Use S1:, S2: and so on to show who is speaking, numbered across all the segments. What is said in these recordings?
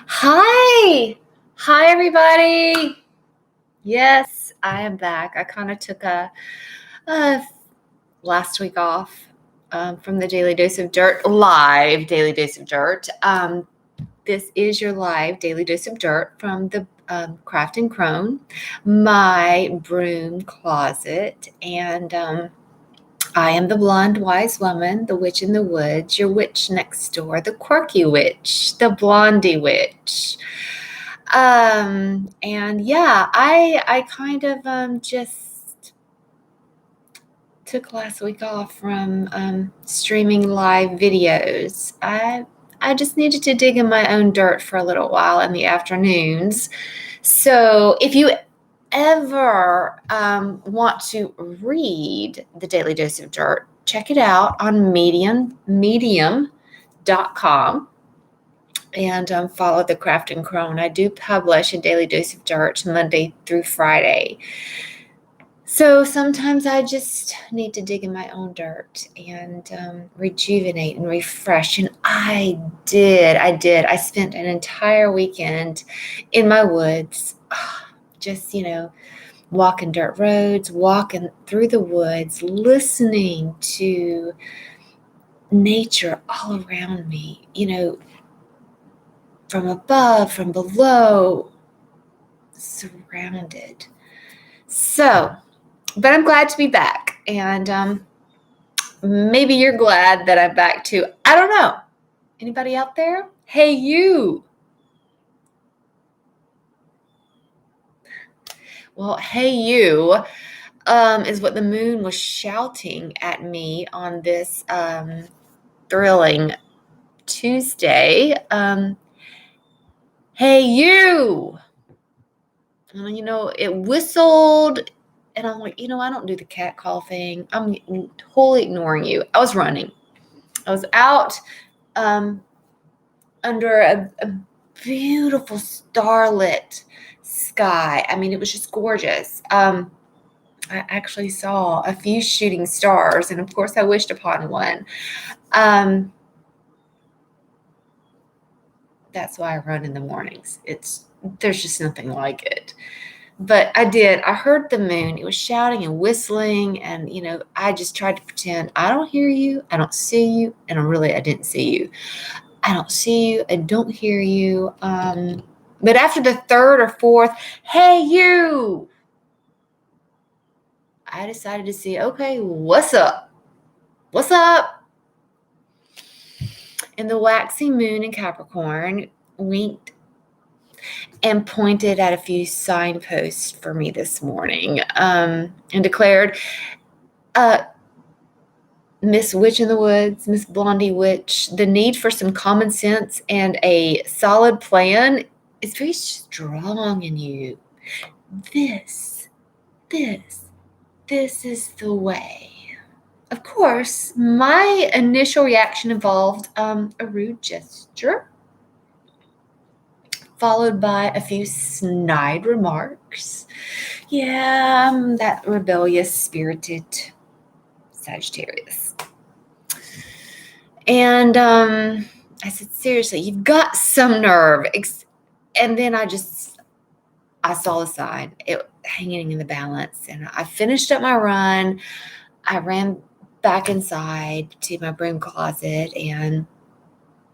S1: Hi. Hi, everybody. Yes, I am back. I kind of took a last week off from the Daily Dose of Dirt, live Daily Dose of Dirt. This is your live Daily Dose of Dirt from the Craft and Crone, my broom closet. And I am the blonde wise woman, the witch in the woods, your witch next door, the quirky witch, the blondie witch. And yeah, I kind of just took last week off from streaming live videos. I just needed to dig in my own dirt for a little while in the afternoons. So if you ever want to read the Daily Dose of Dirt, check it out on medium.com. And follow the Craft and Crone. I do publish a Daily Dose of Dirt Monday through Friday. So sometimes I just need to dig in my own dirt and rejuvenate and refresh. And I did. I spent an entire weekend in my woods, just, walking dirt roads, walking through the woods, listening to nature all around me, from above, from below, surrounded. So, but I'm glad to be back. And maybe you're glad that I'm back too. I don't know. Anybody out there? Hey, you. Well, hey, you is what the moon was shouting at me on this thrilling Tuesday. Hey, you. It whistled, and I'm like, I don't do the cat call thing. I'm totally ignoring you. I was running. I was out under a beautiful starlit sky. I mean, it was just gorgeous. I actually saw a few shooting stars, and of course, I wished upon one. That's why I run in the mornings. There's just nothing like it. But I did. I heard the moon. It was shouting and whistling. And, I just tried to pretend I don't hear you. I don't see you. And I didn't see you. I don't see you. I don't hear you. But after the third or fourth, hey, you, I decided to see, okay, what's up? What's up? And the waxing moon in Capricorn winked and pointed at a few signposts for me this morning and declared, Miss Witch in the Woods, Miss Blondie Witch, the need for some common sense and a solid plan is very strong in you. This is the way. Of course, my initial reaction involved a rude gesture, followed by a few snide remarks. Yeah, I'm that rebellious, spirited Sagittarius. And I said, seriously, you've got some nerve. And then I saw the sign, it hanging in the balance. And I finished up my run. I ran back inside to my broom closet and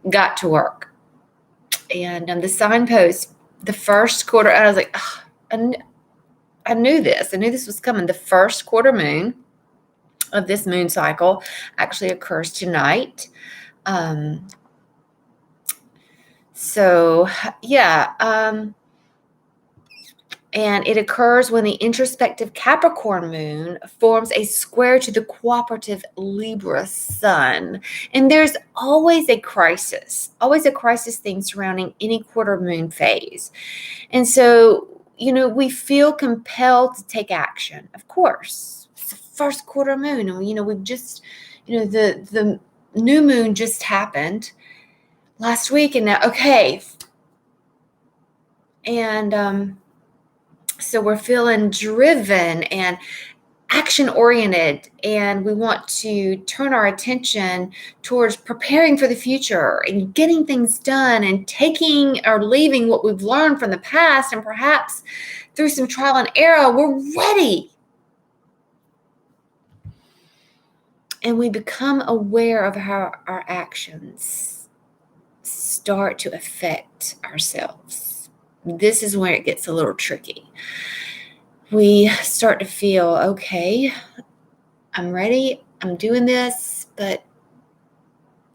S1: got to work. And the signpost, the first quarter, and I was like, I knew this. I knew this was coming. The first quarter moon of this moon cycle actually occurs tonight. So, yeah. And it occurs when the introspective Capricorn moon forms a square to the cooperative Libra sun. And there's always a crisis thing surrounding any quarter moon phase. And so, we feel compelled to take action. Of course, it's the first quarter moon. And, we've just, the new moon just happened last week. And now, okay. And, so we're feeling driven and action-oriented, and we want to turn our attention towards preparing for the future and getting things done and taking or leaving what we've learned from the past, and perhaps through some trial and error, we're ready. And we become aware of how our actions start to affect ourselves. This is where it gets a little tricky. We start to feel, okay, I'm ready, I'm doing this, but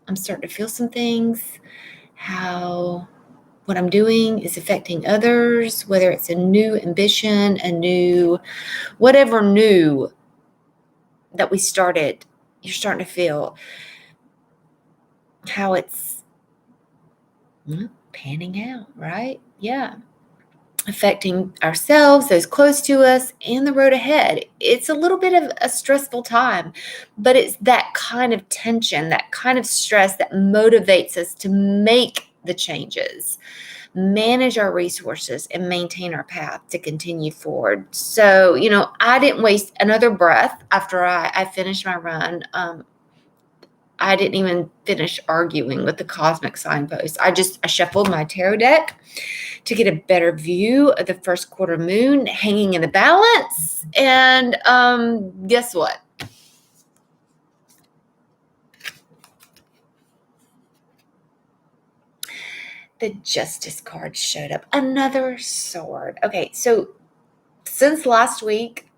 S1: I'm starting to feel some things, how what I'm doing is affecting others, whether it's a new ambition, whatever new that we started, you're starting to feel how it's panning out, right? Yeah. Affecting ourselves, those close to us, and the road ahead. It's a little bit of a stressful time, but it's that kind of tension, that kind of stress that motivates us to make the changes, manage our resources, and maintain our path to continue forward. So, I didn't waste another breath after I finished my run. I didn't even finish arguing with the cosmic signpost. I shuffled my tarot deck to get a better view of the first quarter moon hanging in the balance. And guess what? The Justice card showed up. Another sword. Okay, so since last week,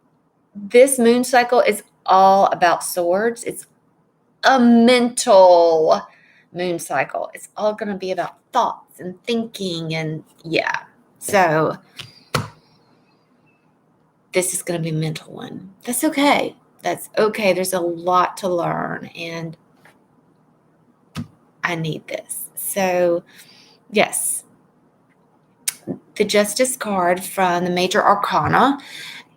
S1: this moon cycle is all about swords. It's a mental moon cycle. It's all going to be about thoughts and thinking, and yeah. So this is going to be a mental one. That's okay. That's okay. There's a lot to learn, and I need this. So, yes, the Justice card from the Major Arcana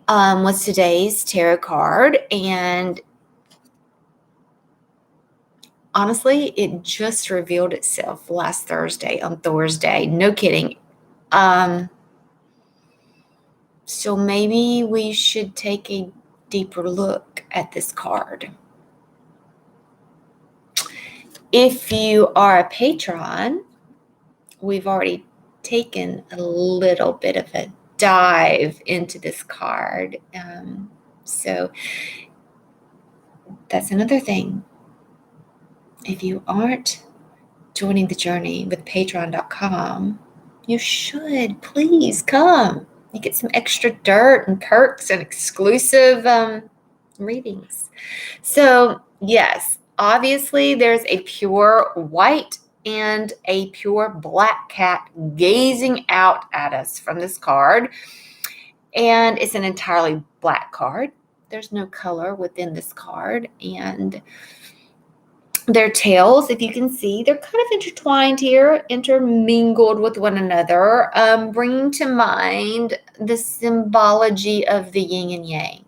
S1: was today's tarot card, and honestly, it just revealed itself last Thursday on Thursday. No kidding. So maybe we should take a deeper look at this card. If you are a patron, we've already taken a little bit of a dive into this card. So that's another thing. If you aren't joining the journey with patreon.com, you should please come. You get some extra dirt and perks and exclusive readings. So yes, obviously there's a pure white and a pure black cat gazing out at us from this card. And it's an entirely black card. There's no color within this card. And their tails, if you can see, they're kind of intertwined here, intermingled with one another, bringing to mind the symbology of the yin and yang.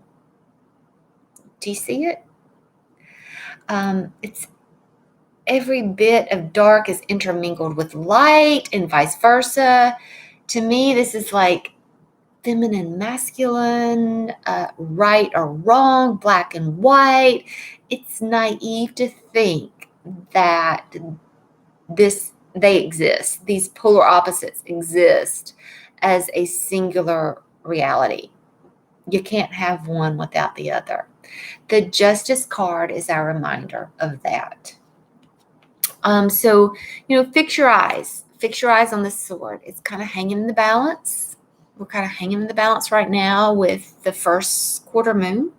S1: Do you see it? It's every bit of dark is intermingled with light and vice versa. To me, this is like feminine, masculine, right or wrong, black and white. It's naive to think that they exist. These polar opposites exist as a singular reality. You can't have one without the other. The Justice card is our reminder of that. So, fix your eyes. Fix your eyes on this sword. It's kind of hanging in the balance. We're kind of hanging in the balance right now with the first quarter moon.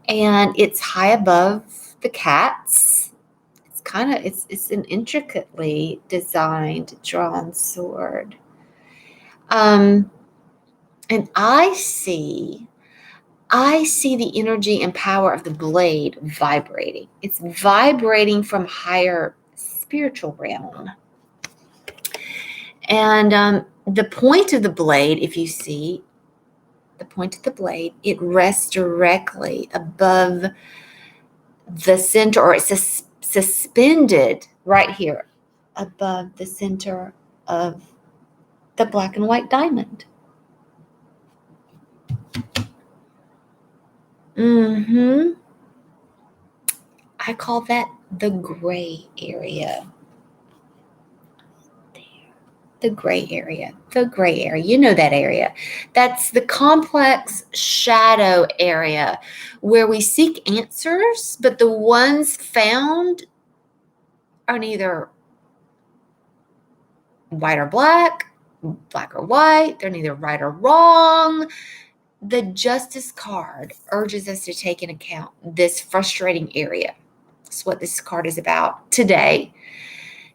S1: And it's high above the cats. It's an intricately designed, drawn sword. And I see the energy and power of the blade vibrating. It's vibrating from higher spiritual realm. And the point of the blade, if you see the point of the blade, it rests directly above the center, or it's suspended right here above the center of the black and white diamond. I call that the gray area. The gray area. The gray area. You know that area. That's the complex shadow area where we seek answers, but the ones found are neither white or black, black or white. They're neither right or wrong. The Justice card urges us to take into account this frustrating area. That's what this card is about today.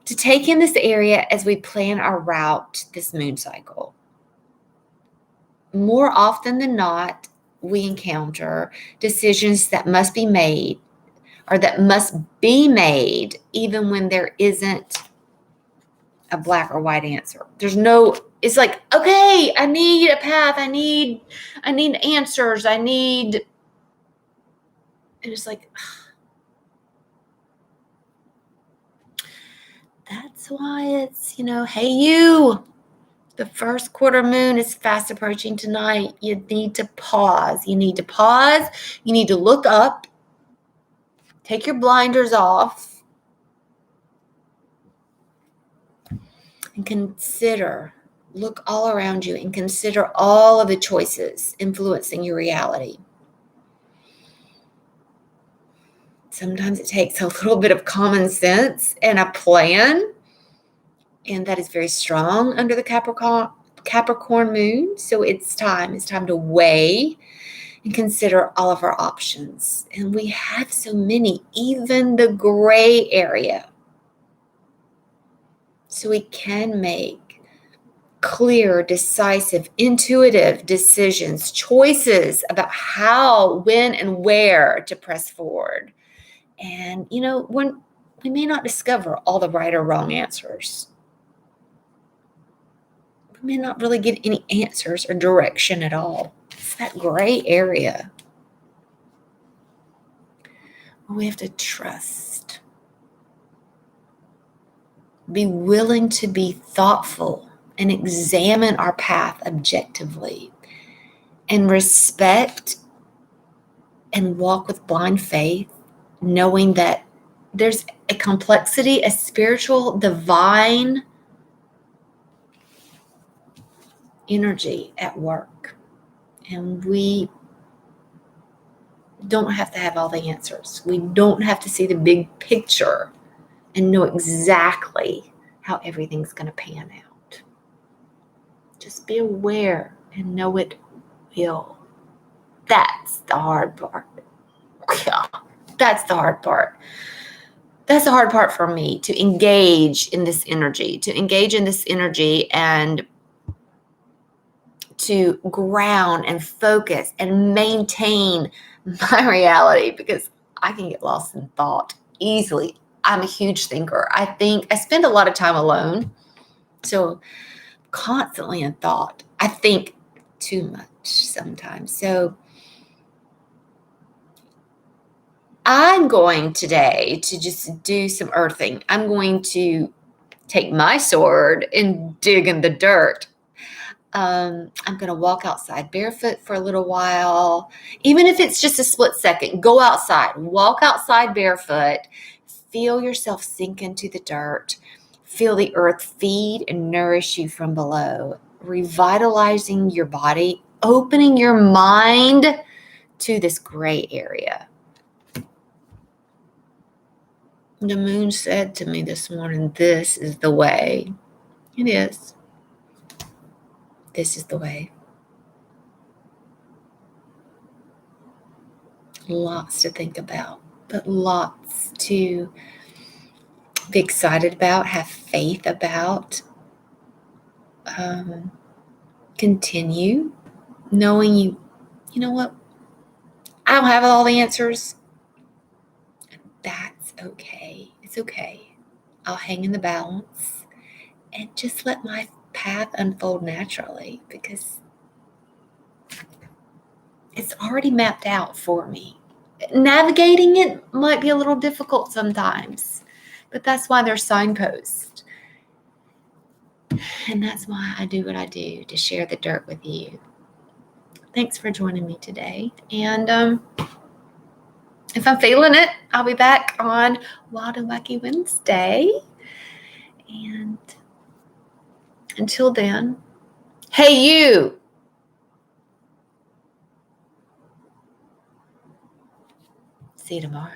S1: To take in this area as we plan our route this moon cycle. More often than not, we encounter decisions that must be made or that must be made even when there isn't a black or white answer. There's no, it's like, okay, I need a path. I need answers. And it's like, that's why it's, hey, you, the first quarter moon is fast approaching tonight. You need to pause. You need to look up, take your blinders off, and look all around you and consider all of the choices influencing your reality. Sometimes it takes a little bit of common sense and a plan, and that is very strong under the Capricorn moon. So it's time to weigh and consider all of our options. And we have so many, even the gray area. So we can make clear, decisive, intuitive decisions, choices about how, when, and where to press forward. And, when we may not discover all the right or wrong answers, we may not really get any answers or direction at all. It's that gray area where we have to trust, be willing to be thoughtful and examine our path objectively, and respect and walk with blind faith, knowing that there's a complexity, a spiritual, divine energy at work. And we don't have to have all the answers. We don't have to see the big picture and know exactly how everything's going to pan out. Just be aware and know it will. That's the hard part. Yeah, that's the hard part. That's the hard part for me, to engage in this energy, and to ground and focus and maintain my reality, because I can get lost in thought easily. I'm a huge thinker. I spend a lot of time alone, so constantly in thought. I think too much sometimes. So I'm going today to just do some earthing. I'm going to take my sword and dig in the dirt. I'm going to walk outside barefoot for a little while. Even if it's just a split second, go outside, walk outside barefoot, feel yourself sink into the dirt, feel the earth feed and nourish you from below, revitalizing your body, opening your mind to this gray area. The moon said to me this morning, this is the way. It is. This is the way. Lots to think about, but lots to be excited about, have faith about. Continue knowing you know what? I don't have all the answers. That's okay. It's okay. I'll hang in the balance and just let my path unfold naturally, because it's already mapped out for me. Navigating it might be a little difficult sometimes, but that's why there's signposts. And that's why I do what I do, to share the dirt with you. Thanks for joining me today. And if I'm feeling it, I'll be back on Wild and Wacky Wednesday. And until then, hey, you. See you tomorrow.